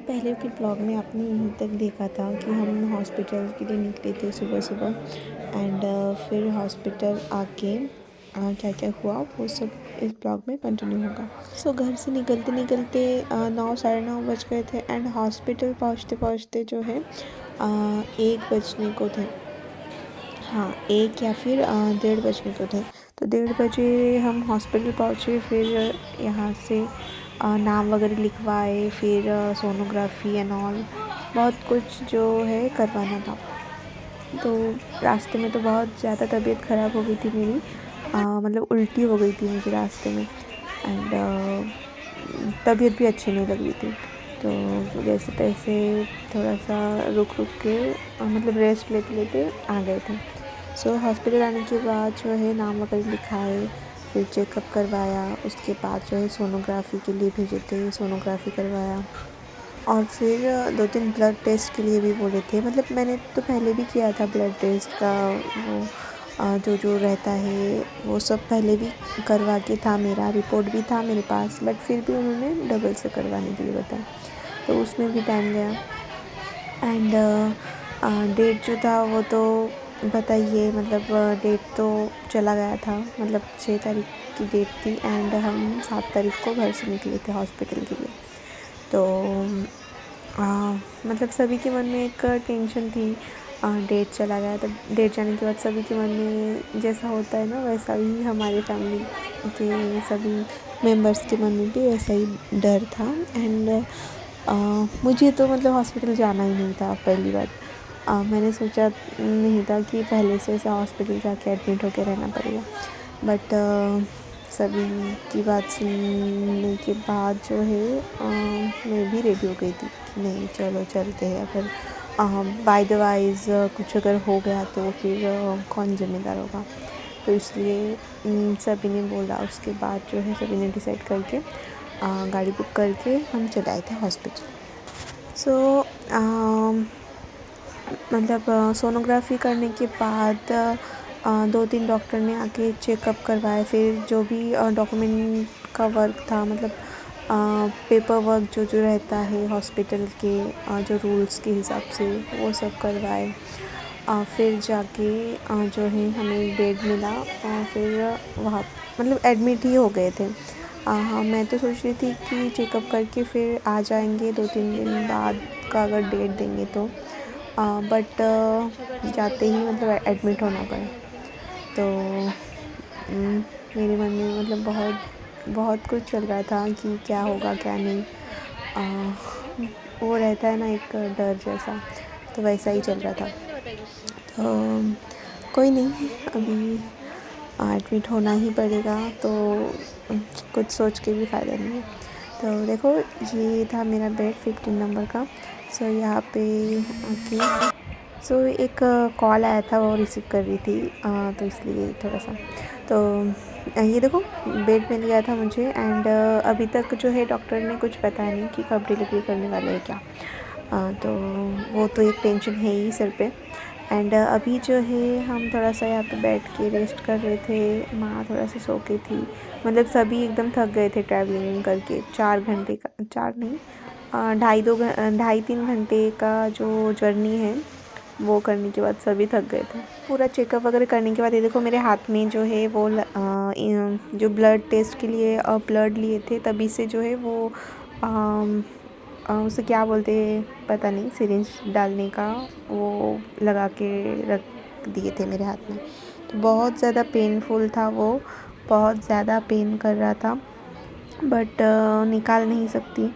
पहले के ब्लॉग में आपने यहीं तक देखा था कि हम हॉस्पिटल के लिए निकले थे सुबह सुबह एंड फिर हॉस्पिटल आके क्या क्या हुआ वो सब इस ब्लॉग में कंटिन्यू होगा। सो घर से निकलते निकलते 9 साढ़े 9 बज गए थे एंड हॉस्पिटल पहुँचते पहुँचते जो है 1 बजने को थे। हाँ, 1 या फिर 1:30 बजने को थे। तो 1:30 बजे हम हॉस्पिटल पहुँचे। फिर यहाँ से नाम वगैरह लिखवाए, फिर सोनोग्राफी एंड ऑल बहुत कुछ जो है करवाना था। तो रास्ते में तो बहुत ज़्यादा तबीयत ख़राब हो गई थी मेरी, मतलब उल्टी हो गई थी मुझे रास्ते में एंड तबीयत भी अच्छी नहीं लग रही थी। तो जैसे तैसे थोड़ा सा रुक रुक के मतलब रेस्ट लेते लेते आ गए थे। सो हॉस्पिटल आने के बाद जो है नाम वगैरह लिखाए, फिर चेकअप करवाया, उसके बाद जो है सोनोग्राफ़ी के लिए भेजे थे, सोनोग्राफ़ी करवाया और फिर 2-3 ब्लड टेस्ट के लिए भी बोले थे। मतलब मैंने तो पहले भी किया था ब्लड टेस्ट का, वो जो रहता है वो सब पहले भी करवा के था, मेरा रिपोर्ट भी था मेरे पास, बट फिर भी उन्होंने डबल से करवाने के लिए बताया। तो उसमें भी टाइम गया एंड डेट जो था वो तो बताइए, मतलब डेट तो चला गया था। मतलब 6 तारीख की डेट थी एंड हम 7 तारीख को घर से निकले थे हॉस्पिटल के लिए। तो मतलब सभी के मन में एक टेंशन थी, डेट चला गया। तो डेट जाने के बाद सभी के मन में जैसा होता है ना, वैसा ही हमारे फैमिली के सभी मेंबर्स के मन में भी वैसा ही डर था एंड मुझे तो मतलब हॉस्पिटल जाना ही नहीं था पहली बार। मैंने सोचा नहीं था कि पहले से ऐसा हॉस्पिटल जाके एडमिट होके रहना पड़ेगा, बट सभी की बात सुनने के बाद जो है मैं भी रेडी हो गई थी कि नहीं चलो चलते हैं। अगर बाय द वाइज कुछ अगर हो गया तो फिर कौन जिम्मेदार होगा। तो इसलिए सभी ने बोला, उसके बाद जो है सभी ने डिसाइड करके गाड़ी बुक करके हम चले आए थे हॉस्पिटल। सो मतलब सोनोग्राफ़ी करने के बाद 2-3 डॉक्टर ने आके चेकअप करवाया। फिर जो भी डॉक्यूमेंट का वर्क था, मतलब पेपर वर्क जो रहता है हॉस्पिटल के जो रूल्स के हिसाब से, वो सब करवाए। फिर जाके जो है हमें बेड मिला और फिर वहाँ मतलब एडमिट ही हो गए थे। हाँ, मैं तो सोच रही थी कि चेकअप करके फिर आ जाएंगे 2-3 दिन बाद का अगर डेट देंगे तो, बट जाते ही मतलब एडमिट होना पड़ा। तो मेरे मन में मतलब बहुत बहुत कुछ चल रहा था कि क्या होगा क्या नहीं। वो रहता है ना एक डर जैसा, तो वैसा ही चल रहा था। तो कोई नहीं, अभी एडमिट होना ही पड़ेगा, तो कुछ सोच के भी फ़ायदा नहीं है। तो देखो, ये था मेरा बेड 15 नंबर का। सो यहाँ पे आके एक कॉल आया था, वो रिसीव कर रही थी, तो इसलिए थोड़ा सा। तो ये देखो बेड मिल गया था मुझे एंड अभी तक जो है डॉक्टर ने कुछ बताया नहीं कि कब डिलीवरी करने वाले हैं क्या। तो वो तो एक टेंशन है ही सर पे। एंड अभी जो है हम थोड़ा सा यहाँ पे बैठ के रेस्ट कर रहे थे। माँ थोड़ा सा सो के थी, मतलब सभी एकदम थक गए थे ट्रैवलिंग करके। 4 घंटे का, 4 नहीं, 2.5-3 घंटे का जो जर्नी है वो करने के बाद सभी थक गए थे। पूरा चेकअप वगैरह करने के बाद ये देखो मेरे हाथ में जो है वो जो ब्लड टेस्ट के लिए ब्लड लिए थे, तभी से जो है वो उसे क्या बोलते हैं पता नहीं, सिरिंज डालने का वो लगा के रख दिए थे मेरे हाथ में। तो बहुत ज़्यादा पेनफुल था वो, बहुत ज़्यादा पेन कर रहा था, बट निकाल नहीं सकती।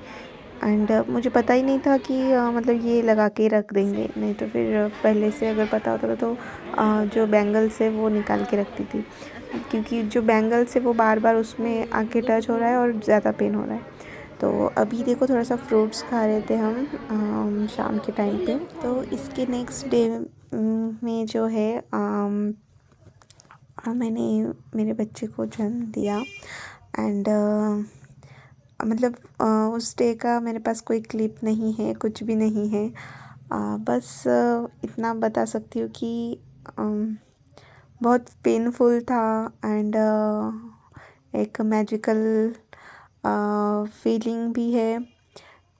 एंड मुझे पता ही नहीं था कि मतलब ये लगा के रख देंगे, नहीं तो फिर पहले से अगर पता होता तो जो बैंगल्स है वो निकाल के रखती थी, क्योंकि जो बैंगल्स है वो बार बार उसमें आके टच हो रहा है और ज़्यादा पेन हो रहा है। तो अभी देखो थोड़ा सा फ्रूट्स खा रहे थे हम शाम के टाइम पे। तो इसके नेक्स्ट डे में जो है मैंने मेरे बच्चे को जन्म दिया एंड मतलब उस डे का मेरे पास कोई क्लिप नहीं है, कुछ भी नहीं है। बस इतना बता सकती हूँ कि बहुत पेनफुल था एंड एक मैजिकल फीलिंग भी है।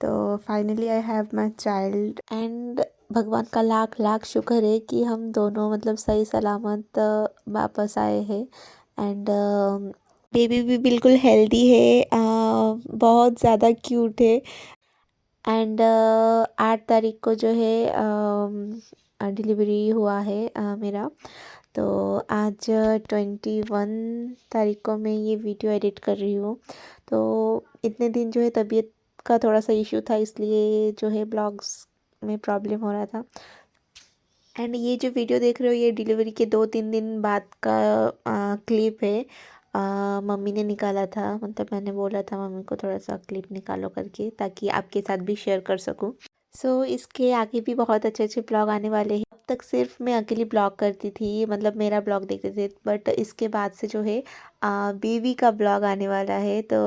तो finally I have my child and भगवान का लाख लाख शुक्र है कि हम दोनों मतलब सही सलामत वापस आए हैं। एंड बेबी भी बिल्कुल हेल्दी है, बहुत ज़्यादा क्यूट है। एंड 8 तारीख को जो है डिलीवरी हुआ है मेरा। तो आज 21 तारीख को मैं ये वीडियो एडिट कर रही हूँ। तो इतने दिन जो है तबीयत का थोड़ा सा इशू था, इसलिए जो है ब्लॉग्स में प्रॉब्लम हो रहा था। एंड ये जो वीडियो देख रहे हो ये डिलीवरी के 2-3 दिन बाद का क्लिप है। मम्मी ने निकाला था, मतलब मैंने बोला था मम्मी को थोड़ा सा क्लिप निकालो करके, ताकि आपके साथ भी शेयर कर सकूं। सो इसके आगे भी बहुत अच्छे अच्छे ब्लॉग आने वाले हैं। अब तक सिर्फ मैं अकेली ब्लॉग करती थी, मतलब मेरा ब्लॉग देखते थे, बट इसके बाद से जो है बेबी का ब्लॉग आने वाला है। तो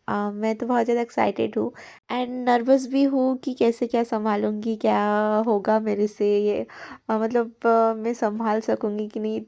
मैं तो बहुत ज़्यादा एक्साइटेड हूँ एंड नर्वस भी हूँ कि कैसे क्या संभालूंगी, क्या होगा मेरे से ये, मतलब मैं संभाल सकूंगी कि नहीं।